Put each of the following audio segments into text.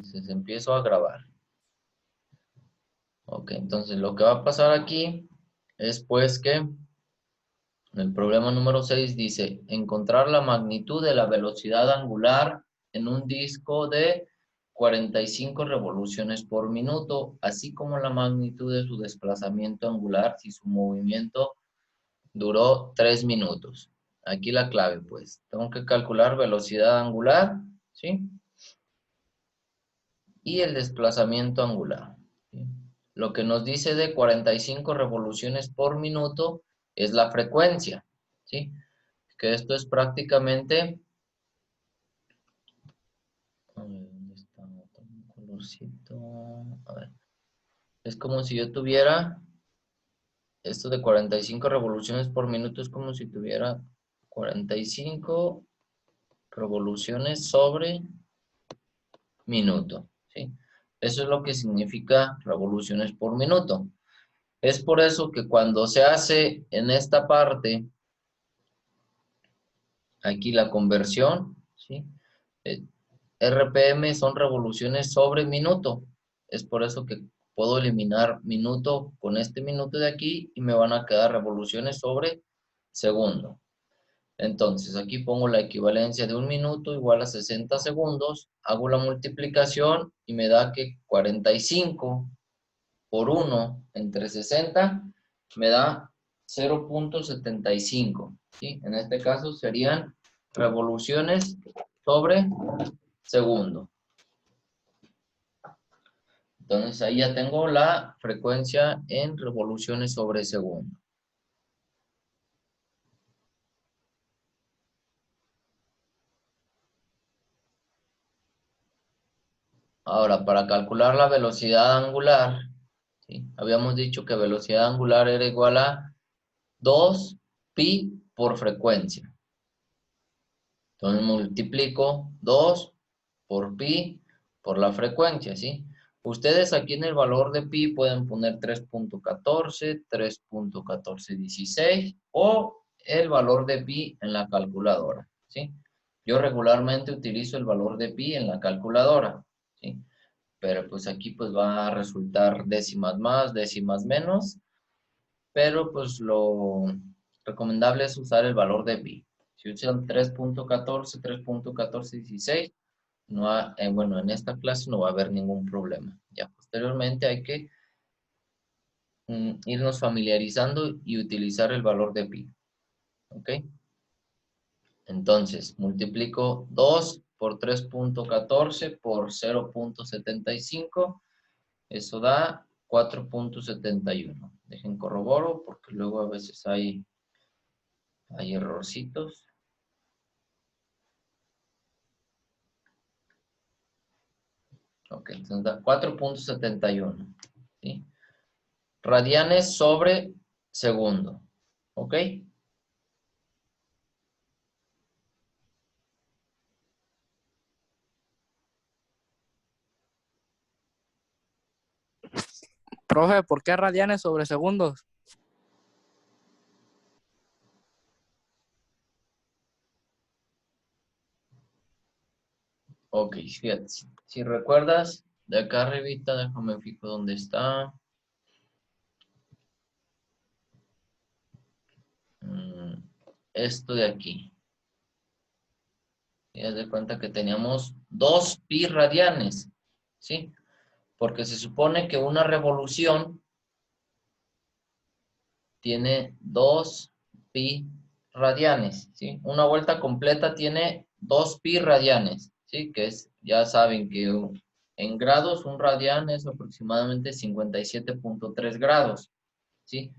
Entonces empiezo a grabar. Ok, entonces lo que va a pasar aquí es pues que el problema número 6 dice, encontrar la magnitud de la velocidad angular en un disco de 45 revoluciones por minuto, así como la magnitud de su desplazamiento angular si su movimiento duró 3 minutos. Aquí la clave, pues, tengo que calcular velocidad angular, ¿sí? Y el desplazamiento angular, ¿sí? Lo que nos dice de 45 revoluciones por minuto es la frecuencia, ¿sí? Que esto es prácticamente, a ver, ¿dónde está? Un colorcito, a ver, es como si yo tuviera esto de 45 revoluciones por minuto, es como si tuviera 45 revoluciones sobre minuto, ¿sí? Eso es lo que significa revoluciones por minuto. Es por eso que cuando se hace en esta parte, aquí la conversión, ¿sí? Eh, RPM son revoluciones sobre minuto. Es por eso que puedo eliminar minuto con este minuto de aquí y me van a quedar revoluciones sobre segundo. Entonces, aquí pongo la equivalencia de un minuto igual a 60 segundos, hago la multiplicación y me da que 45 por 1 entre 60 me da 0.75, ¿sí? En este caso serían revoluciones sobre segundo. Entonces ahí ya tengo la frecuencia en revoluciones sobre segundo. Ahora, para calcular la velocidad angular, ¿sí? Habíamos dicho que velocidad angular era igual a 2pi por frecuencia. Entonces multiplico 2 por pi por la frecuencia, ¿sí? Ustedes aquí en el valor de pi pueden poner 3.14, 3.1416 o el valor de pi en la calculadora, ¿sí? Yo regularmente utilizo el valor de pi en la calculadora, ¿sí? Pero pues aquí pues va a resultar décimas más, décimas menos, pero pues lo recomendable es usar el valor de pi. Si usan 3.14, 3.1416, no bueno, en esta clase no va a haber ningún problema. Ya posteriormente hay que irnos familiarizando y utilizar el valor de pi. ¿Ok? Entonces, multiplico 2 por 3.14 por 0.75. Eso da 4.71. Dejen corroboro porque luego a veces hay errorcitos. Ok, entonces da 4.71. ¿Sí? Radianes sobre segundo. ¿Ok? Profe, ¿por qué radianes sobre segundos? Ok, fíjate. Si recuerdas, de acá arribita, déjame fijo dónde está. Esto de aquí. Y haz de cuenta que teníamos 2pi radianes, ¿sí? Porque se supone que una revolución tiene 2pi radianes, ¿sí? Una vuelta completa tiene 2pi radianes, ¿sí? Que es, ya saben que en grados un radian es aproximadamente 57.3 grados, ¿sí?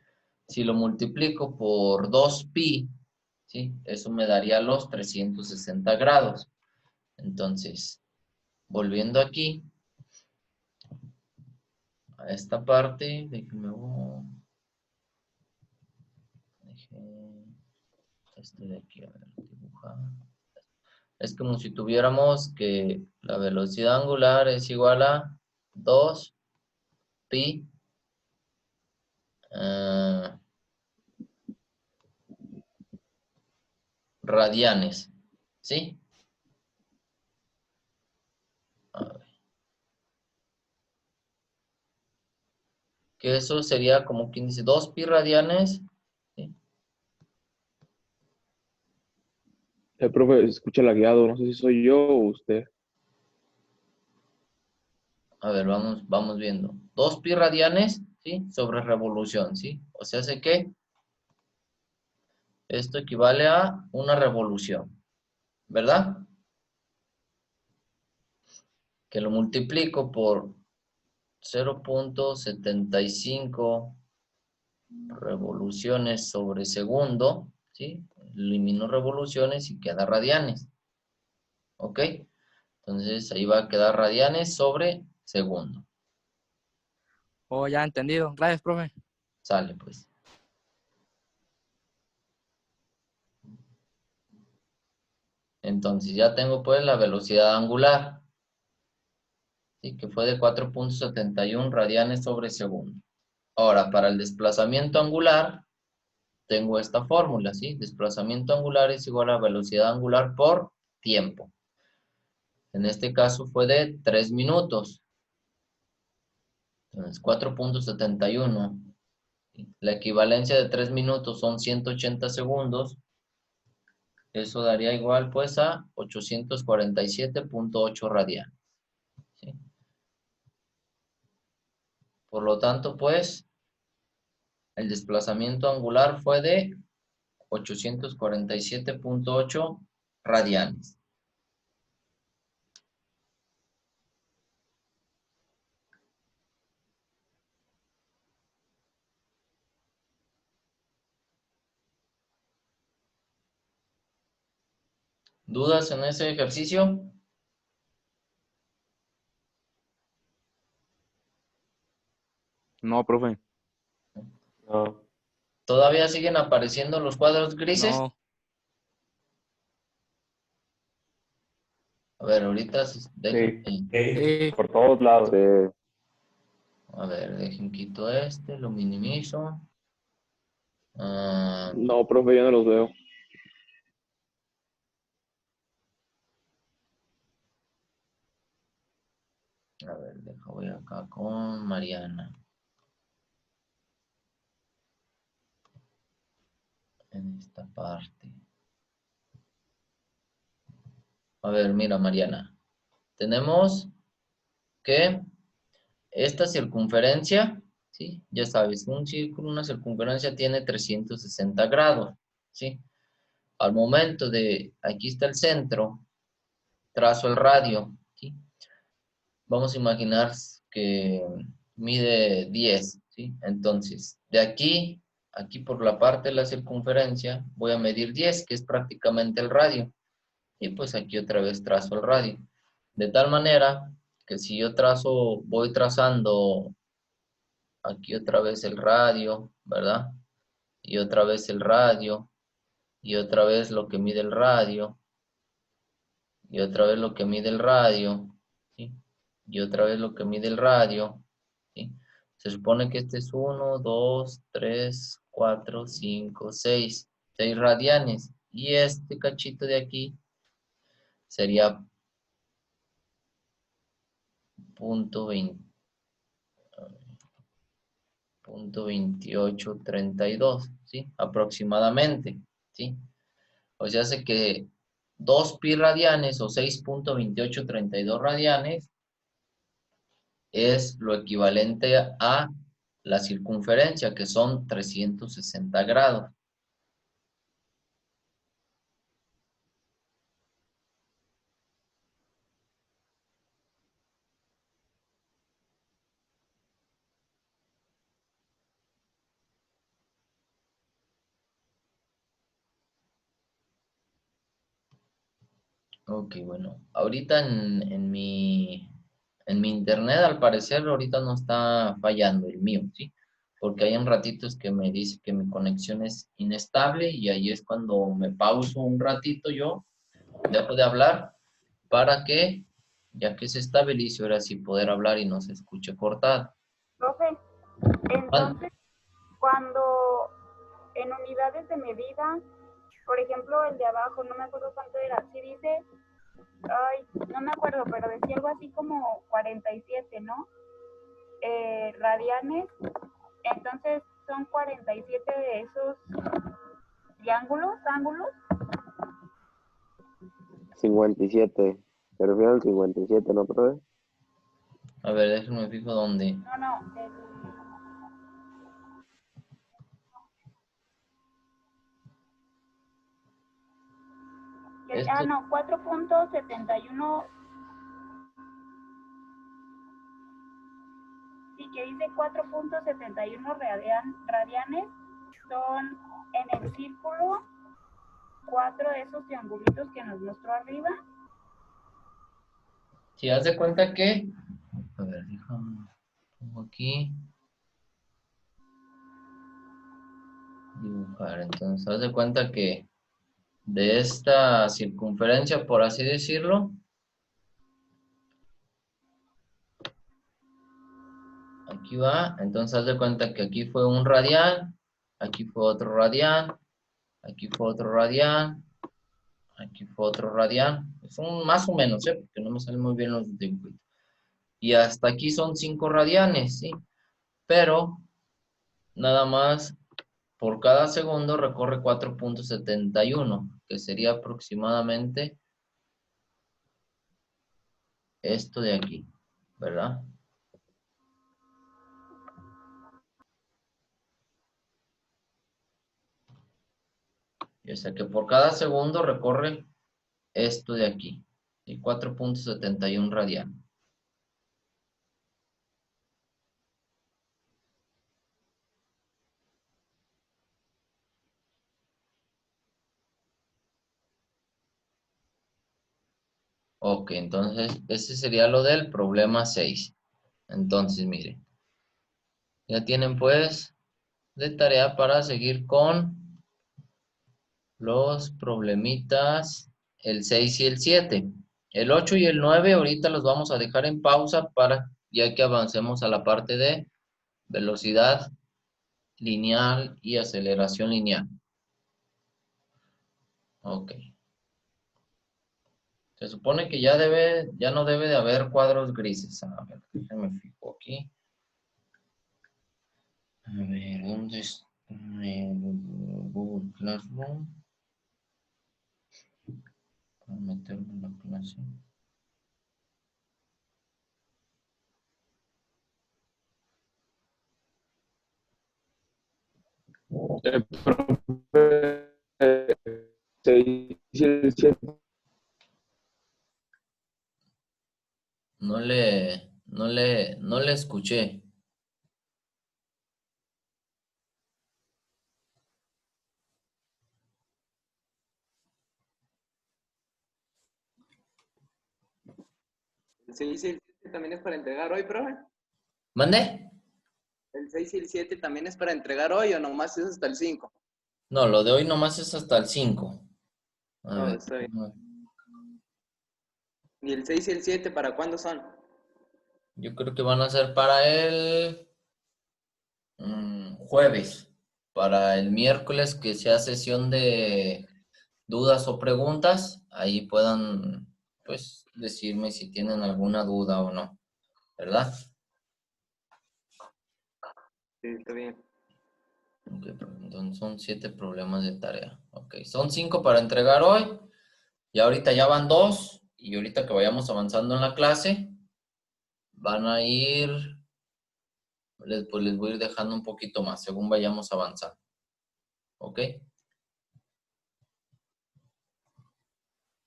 Si lo multiplico por 2pi, ¿sí? Eso me daría los 360 grados. Entonces, volviendo aquí a esta parte, déjenme esto de aquí, a ver, dibujar. Es como si tuviéramos que la velocidad angular es igual a 2pi radianes, ¿sí? A ver. que eso sería como quien dice 2 pi radianes. ¿Sí? El profe escucha lagueado, no sé si soy yo o usted. A ver, vamos viendo. 2 pi radianes, ¿sí? Sobre revolución, ¿sí? O sea, sé que esto equivale a una revolución, ¿verdad? Que lo multiplico por 0.75 revoluciones sobre segundo, ¿sí? Elimino revoluciones y queda radianes, ¿ok? Entonces ahí va a quedar radianes sobre segundo. Oh, ya entendido. Gracias, profe. Sale, pues. Entonces ya tengo pues la velocidad angular, ¿sí? Que fue de 4.71 radianes sobre segundo. Ahora, para el desplazamiento angular, tengo esta fórmula, ¿sí? Desplazamiento angular es igual a velocidad angular por tiempo. En este caso fue de 3 minutos. Entonces, 4.71. La equivalencia de 3 minutos son 180 segundos. Eso daría igual pues a 847.8 radianes, ¿sí? Por lo tanto, pues, el desplazamiento angular fue de 847.8 radianes. ¿Dudas en ese ejercicio? No, profe. No. ¿Todavía siguen apareciendo los cuadros grises? No. A ver, ahorita dejen, Sí, Sí. por todos lados. a ver, dejen quito este, lo minimizo. Ah, No, profe, yo no los veo. a ver, voy acá con Mariana. En esta parte. A ver, mira, Mariana. Tenemos que esta circunferencia, ¿sí? Ya sabes, un círculo, una circunferencia tiene 360 grados, ¿sí? Al momento de, aquí está el centro, trazo el radio, ¿sí? Vamos a imaginar que mide 10, ¿sí? Entonces, de aquí por la parte de la circunferencia, voy a medir 10, que es prácticamente el radio. Y pues aquí otra vez trazo el radio. De tal manera que si yo voy trazando aquí otra vez el radio, ¿verdad? Y otra vez el radio, y otra vez lo que mide el radio, y otra vez lo que mide el radio, ¿sí? Y otra vez lo que mide el radio, ¿sí? Se supone que este es 1, 2, 3, 4, 5, 6, 6 radianes. Y este cachito de aquí sería punto 20, punto 2832, ¿sí? Aproximadamente, ¿sí? O sea, hace que 2 pi radianes o 6.2832 radianes es lo equivalente a la circunferencia, que son 360 grados. Ok, bueno, ahorita en mi internet, al parecer, ahorita no está fallando el mío, ¿sí? Porque hay en ratitos que me dice que mi conexión es inestable y ahí es cuando me pauso un ratito yo, dejo de hablar para que, ya que se estabilice, ahora sí poder hablar y no se escuche cortado. Profe, Bueno, entonces, cuando en unidades de medida, por ejemplo, el de abajo, no me acuerdo cuánto era, sí dice, ay, no me acuerdo, pero decía algo así como 47, ¿no? Radianes Entonces son 47 de esos ángulos. 57. Se refiere al 57, ¿no, profe? A ver, déjenme fijo dónde. No, Esto, no, 4.71. Sí, que dice 4.71 radianes son en el círculo 4 de esos triangulitos que nos mostró arriba. si haz de cuenta que, a ver, déjame, pongo aquí, dibujar, entonces haz de cuenta que de esta circunferencia, por así decirlo, aquí va, entonces haz de cuenta que aquí fue un radian, aquí fue otro radian, aquí fue otro radian, aquí fue otro radian, son más o menos, porque no me salen muy bien los dibujos. Y hasta aquí son 5 radianes, ¿sí? Pero nada más por cada segundo recorre 4.71, que sería aproximadamente esto de aquí, ¿verdad? O sea que por cada segundo recorre esto de aquí, y 4.71 radian. Ok, entonces ese sería lo del problema 6. Entonces, miren, ya tienen pues de tarea para seguir con los problemitas, el 6 y el 7. El 8 y el 9 ahorita los vamos a dejar en pausa para ya que avancemos a la parte de velocidad lineal y aceleración lineal. Ok. Se supone que ya no debe de haber cuadros grises. A ver, déjenme fijo aquí. A ver, ¿dónde está el Google Classroom? Para meterme en la clase. Profe, 6 y el 7. No le escuché. ¿El 6 y el 7 también es para entregar hoy, profe? ¿Mande? ¿El 6 y el 7 también es para entregar hoy o nomás es hasta el 5? No, lo de hoy nomás es hasta el 5. A No, ver. está bien. ¿Y el 6 y el 7 para cuándo son? Yo creo que van a ser para el jueves. Para el miércoles que sea sesión de dudas o preguntas, ahí puedan, pues, decirme si tienen alguna duda o no, ¿verdad? Sí, está bien. Ok, entonces son 7 problemas de tarea. Ok, son 5 para entregar hoy. Y ahorita ya van 2. Y ahorita que vayamos avanzando en la clase, van a ir, pues les voy a ir dejando un poquito más según vayamos avanzando. ¿Ok?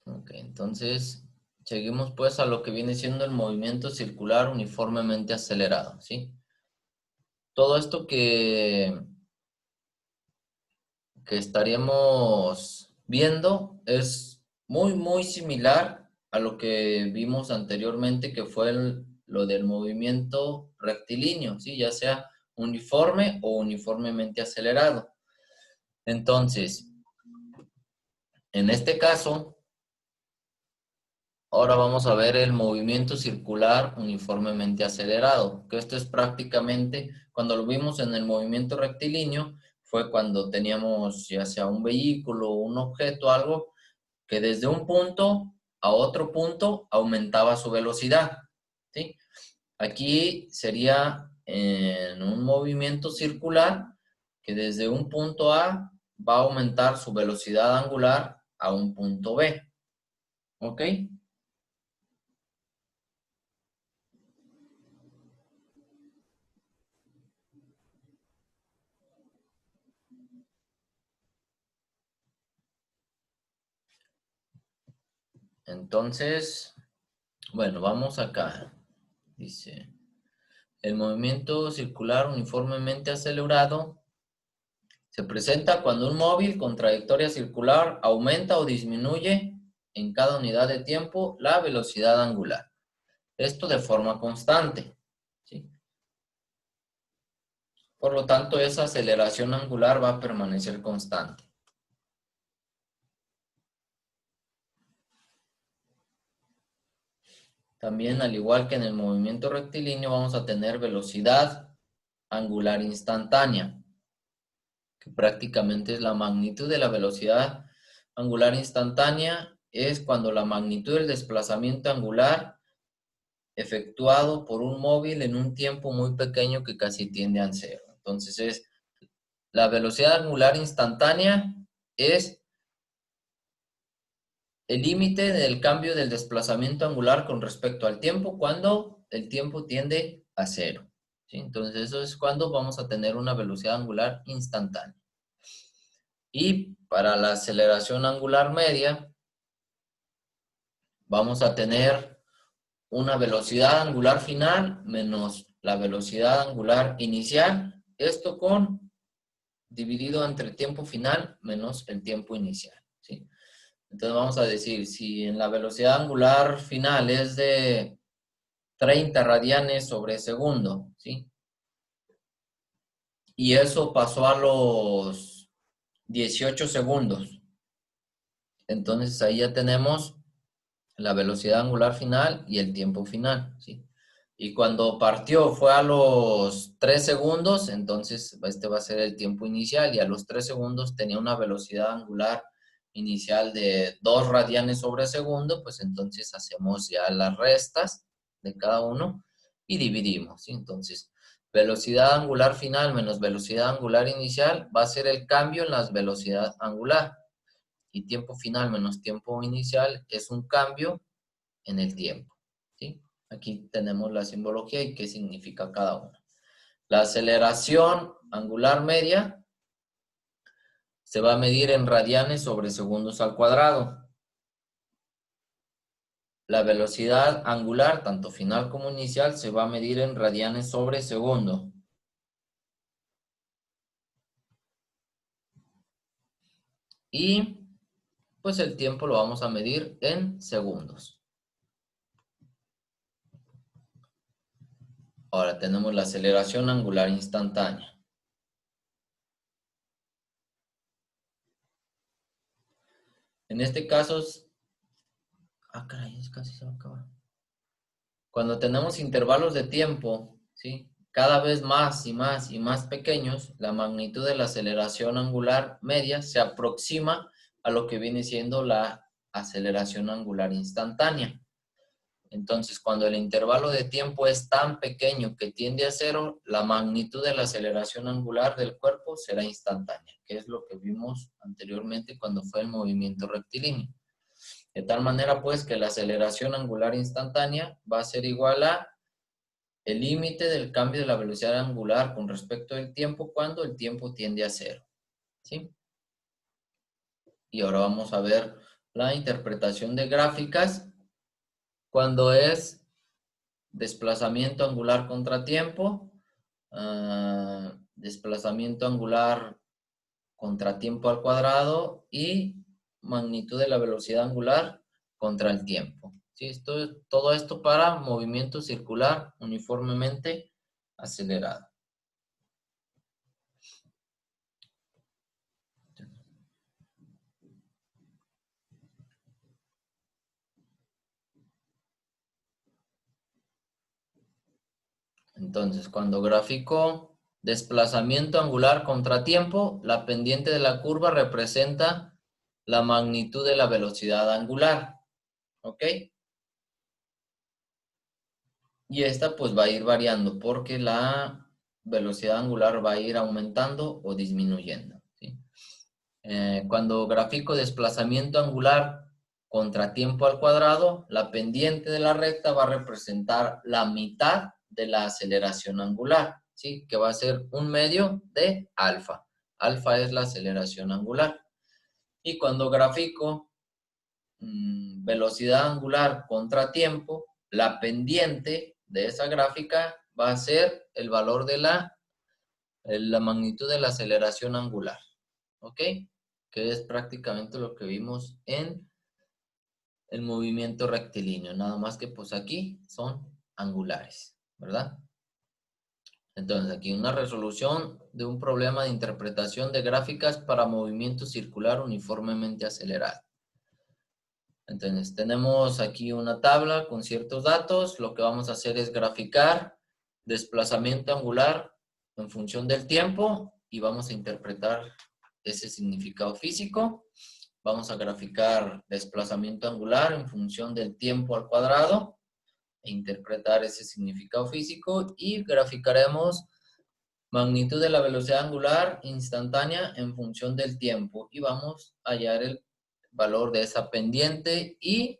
Ok, entonces seguimos pues a lo que viene siendo el movimiento circular uniformemente acelerado, ¿sí? Todo esto que estaríamos viendo es muy similar a lo que vimos anteriormente, que fue lo del movimiento rectilíneo, ¿sí? Ya sea uniforme o uniformemente acelerado. Entonces, en este caso, ahora vamos a ver el movimiento circular uniformemente acelerado, que esto es prácticamente, cuando lo vimos en el movimiento rectilíneo, fue cuando teníamos ya sea un vehículo, un objeto, algo, que desde un punto a otro punto aumentaba su velocidad, ¿sí? Aquí sería en un movimiento circular que desde un punto A va a aumentar su velocidad angular a un punto B. ¿Ok? Entonces, bueno, vamos acá. Dice, el movimiento circular uniformemente acelerado se presenta cuando un móvil con trayectoria circular aumenta o disminuye en cada unidad de tiempo la velocidad angular. Esto de forma constante, ¿sí? Por lo tanto, esa aceleración angular va a permanecer constante. También, al igual que en el movimiento rectilíneo, vamos a tener velocidad angular instantánea, que prácticamente es la magnitud de la velocidad angular instantánea, es cuando la magnitud del desplazamiento angular efectuado por un móvil en un tiempo muy pequeño que casi tiende a cero. Entonces, es la velocidad angular instantánea es el límite del cambio del desplazamiento angular con respecto al tiempo cuando el tiempo tiende a cero, ¿sí? Entonces, eso es cuando vamos a tener una velocidad angular instantánea. Y para la aceleración angular media, vamos a tener una velocidad angular final menos la velocidad angular inicial, esto dividido entre el tiempo final menos el tiempo inicial, ¿sí? Entonces vamos a decir, si en la velocidad angular final es de 30 radianes sobre segundo, ¿sí? Y eso pasó a los 18 segundos. Entonces ahí ya tenemos la velocidad angular final y el tiempo final, ¿sí? Y cuando partió fue a los 3 segundos, entonces este va a ser el tiempo inicial, y a los 3 segundos tenía una velocidad angular inicial de 2 radianes sobre segundo, pues entonces hacemos ya las restas de cada uno y dividimos, ¿sí? Entonces, velocidad angular final menos velocidad angular inicial va a ser el cambio en la velocidad angular, y tiempo final menos tiempo inicial es un cambio en el tiempo, ¿sí? Aquí tenemos la simbología y qué significa cada una. La aceleración angular media se va a medir en radianes sobre segundos al cuadrado. La velocidad angular, tanto final como inicial, se va a medir en radianes sobre segundo. Y pues el tiempo lo vamos a medir en segundos. Ahora tenemos la aceleración angular instantánea. En este caso, caray, casi se va a acabar. Cuando tenemos intervalos de tiempo, ¿sí?, cada vez más y más y más pequeños, la magnitud de la aceleración angular media se aproxima a lo que viene siendo la aceleración angular instantánea. Entonces, cuando el intervalo de tiempo es tan pequeño que tiende a cero, la magnitud de la aceleración angular del cuerpo será instantánea, que es lo que vimos anteriormente cuando fue el movimiento rectilíneo. De tal manera, pues, que la aceleración angular instantánea va a ser igual a el límite del cambio de la velocidad angular con respecto al tiempo cuando el tiempo tiende a cero, ¿sí? Y ahora vamos a ver la interpretación de gráficas cuando es desplazamiento angular contra tiempo, desplazamiento angular contra tiempo al cuadrado y magnitud de la velocidad angular contra el tiempo. ¿Sí? Todo esto para movimiento circular uniformemente acelerado. Entonces, cuando grafico desplazamiento angular contra tiempo, la pendiente de la curva representa la magnitud de la velocidad angular. ¿Ok? Y esta pues va a ir variando porque la velocidad angular va a ir aumentando o disminuyendo, ¿sí? Cuando grafico desplazamiento angular contra tiempo al cuadrado, la pendiente de la recta va a representar la mitad de la aceleración angular, ¿sí? Que va a ser un medio de alfa. Alfa es la aceleración angular. Y cuando grafico velocidad angular contra tiempo, la pendiente de esa gráfica va a ser el valor de la magnitud de la aceleración angular, ¿ok? Que es prácticamente lo que vimos en el movimiento rectilíneo, nada más que pues aquí son angulares, ¿verdad? Entonces aquí una resolución de un problema de interpretación de gráficas para movimiento circular uniformemente acelerado. Entonces tenemos aquí una tabla con ciertos datos. Lo que vamos a hacer es graficar desplazamiento angular en función del tiempo y vamos a interpretar ese significado físico. Vamos a graficar desplazamiento angular en función del tiempo al cuadrado e interpretar ese significado físico, y graficaremos magnitud de la velocidad angular instantánea en función del tiempo y vamos a hallar el valor de esa pendiente y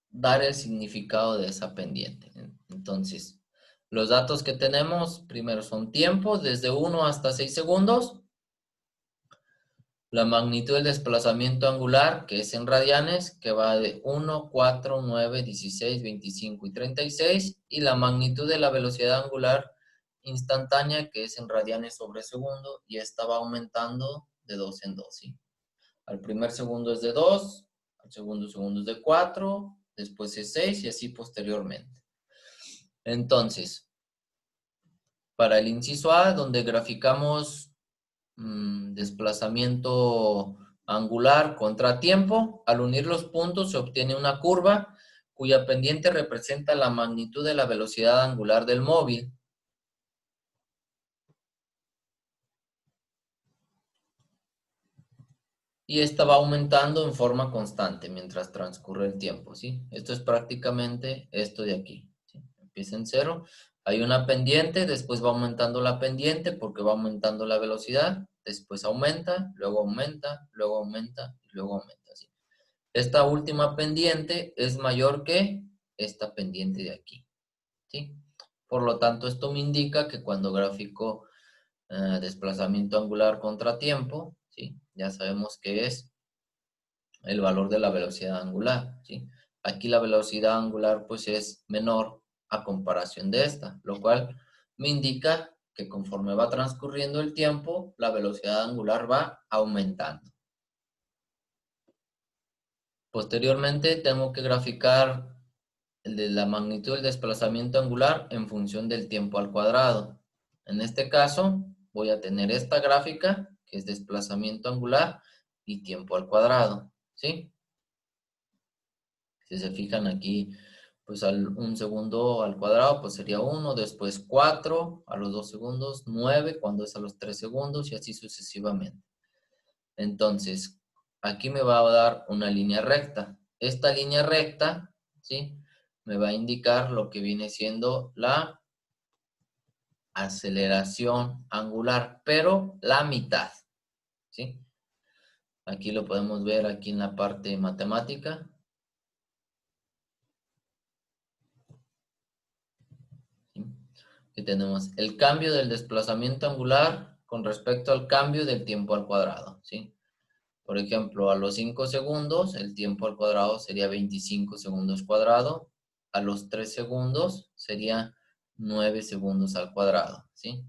dar el significado de esa pendiente. Entonces, los datos que tenemos primero son tiempos desde 1 hasta 6 segundos, la magnitud del desplazamiento angular, que es en radianes, que va de 1, 4, 9, 16, 25 y 36, y la magnitud de la velocidad angular instantánea, que es en radianes sobre segundo, y esta va aumentando de 2 en 2, ¿sí? Al primer segundo es de 2, al segundo es de 4, después es 6 y así posteriormente. Entonces, para el inciso A, donde graficamos desplazamiento angular contra tiempo, al unir los puntos se obtiene una curva cuya pendiente representa la magnitud de la velocidad angular del móvil. Y esta va aumentando en forma constante mientras transcurre el tiempo, ¿sí? Esto es prácticamente esto de aquí, ¿sí? Empieza en 0, hay una pendiente, después va aumentando la pendiente porque va aumentando la velocidad, después aumenta, luego aumenta, luego aumenta y luego aumenta, ¿sí? Esta última pendiente es mayor que esta pendiente de aquí, ¿sí? Por lo tanto, esto me indica que cuando grafico desplazamiento angular contra tiempo, ¿sí? Ya sabemos que es el valor de la velocidad angular, ¿sí? Aquí la velocidad angular pues es menor a comparación de esta, lo cual me indica que conforme va transcurriendo el tiempo, la velocidad angular va aumentando. Posteriormente tengo que graficar el de la magnitud del desplazamiento angular en función del tiempo al cuadrado. En este caso voy a tener esta gráfica, que es desplazamiento angular y tiempo al cuadrado, ¿sí? Si se fijan aquí, pues un segundo al cuadrado, pues sería 1, después 4, a los 2 segundos, 9, cuando es a los 3 segundos, y así sucesivamente. Entonces, aquí me va a dar una línea recta. Esta línea recta, ¿sí? Me va a indicar lo que viene siendo la aceleración angular, pero la mitad, ¿sí? Aquí lo podemos ver aquí en la parte matemática. Aquí tenemos el cambio del desplazamiento angular con respecto al cambio del tiempo al cuadrado, ¿sí? Por ejemplo, a los 5 segundos, el tiempo al cuadrado sería 25 segundos cuadrado. A los 3 segundos sería 9 segundos al cuadrado, ¿sí?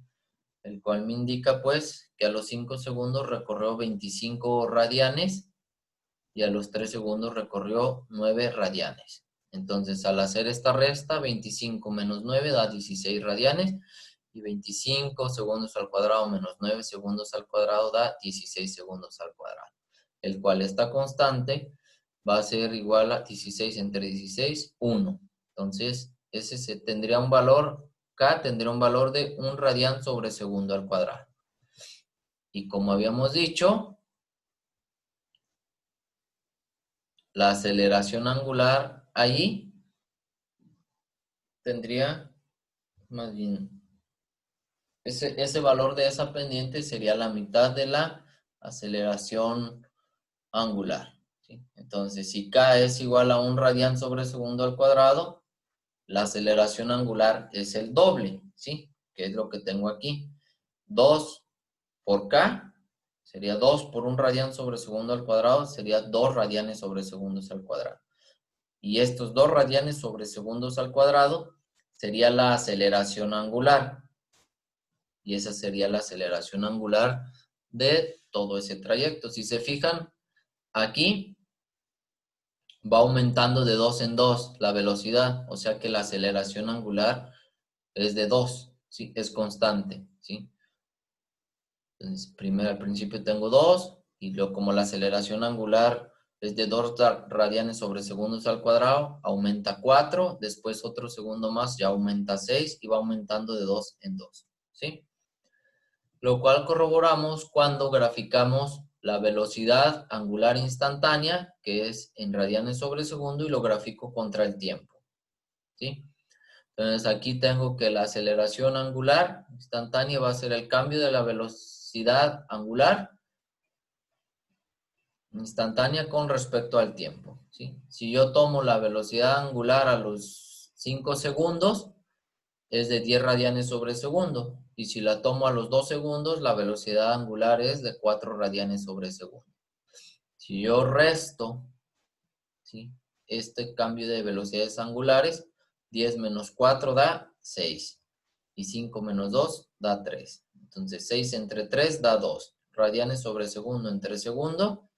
El cual me indica, pues, que a los 5 segundos recorrió 25 radianes y a los 3 segundos recorrió 9 radianes. Entonces, al hacer esta resta, 25 menos 9 da 16 radianes y 25 segundos al cuadrado menos 9 segundos al cuadrado da 16 segundos al cuadrado, el cual esta constante va a ser igual a 16 entre 16, 1. Entonces, ese tendría un valor, K tendría un valor de 1 radián sobre segundo al cuadrado. Y como habíamos dicho, la aceleración angular ahí tendría, más bien, ese valor de esa pendiente sería la mitad de la aceleración angular, ¿sí? Entonces, si K es igual a 1 radián sobre segundo al cuadrado, la aceleración angular es el doble, ¿sí? Que es lo que tengo aquí. 2 por K sería 2 por 1 radián sobre segundo al cuadrado, sería 2 radianes sobre segundos al cuadrado. Y estos 2 radianes sobre segundos al cuadrado sería la aceleración angular. Y esa sería la aceleración angular de todo ese trayecto. Si se fijan, aquí va aumentando de 2 en 2 la velocidad, o sea que la aceleración angular es de 2, ¿sí? Es constante, ¿sí? Entonces, primero al principio tengo 2, y luego como la aceleración angular es de 2 radianes sobre segundos al cuadrado, aumenta 4, después otro segundo más, ya aumenta 6, y va aumentando de 2 en 2, ¿sí? Lo cual corroboramos cuando graficamos la velocidad angular instantánea, que es en radianes sobre segundo, y lo grafico contra el tiempo, ¿sí? Entonces aquí tengo que la aceleración angular instantánea va a ser el cambio de la velocidad angular instantánea con respecto al tiempo, ¿sí? Si yo tomo la velocidad angular a los 5 segundos, es de 10 radianes sobre segundo. Y si la tomo a los 2 segundos, la velocidad angular es de 4 radianes sobre segundo. Si yo resto, ¿sí?, este cambio de velocidades angulares, 10 menos 4 da 6. Y 5 menos 2 da 3. Entonces 6 entre 3 da 2. Radianes sobre segundo entre segundo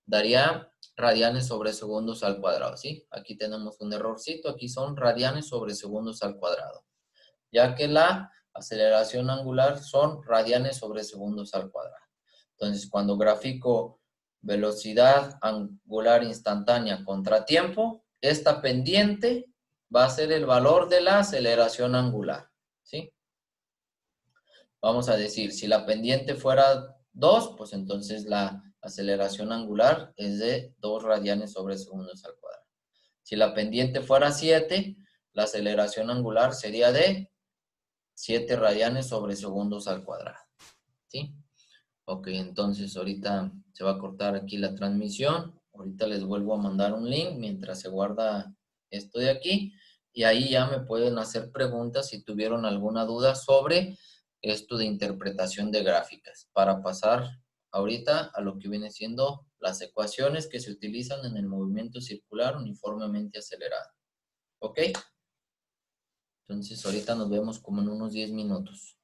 daría radianes sobre segundos al cuadrado, ¿sí? Aquí tenemos un errorcito. Aquí son radianes sobre segundos al cuadrado, ya que la aceleración angular son radianes sobre segundos al cuadrado. Entonces, cuando grafico velocidad angular instantánea contra tiempo, esta pendiente va a ser el valor de la aceleración angular, ¿sí? Vamos a decir, si la pendiente fuera 2, pues entonces la aceleración angular es de 2 radianes sobre segundos al cuadrado. Si la pendiente fuera 7, la aceleración angular sería de 7 radianes sobre segundos al cuadrado, ¿sí? Ok, entonces ahorita se va a cortar aquí la transmisión. Ahorita les vuelvo a mandar un link mientras se guarda esto de aquí. Y ahí ya me pueden hacer preguntas si tuvieron alguna duda sobre esto de interpretación de gráficas, para pasar ahorita a lo que viene siendo las ecuaciones que se utilizan en el movimiento circular uniformemente acelerado. ¿Ok? Entonces ahorita nos vemos como en unos 10 minutos.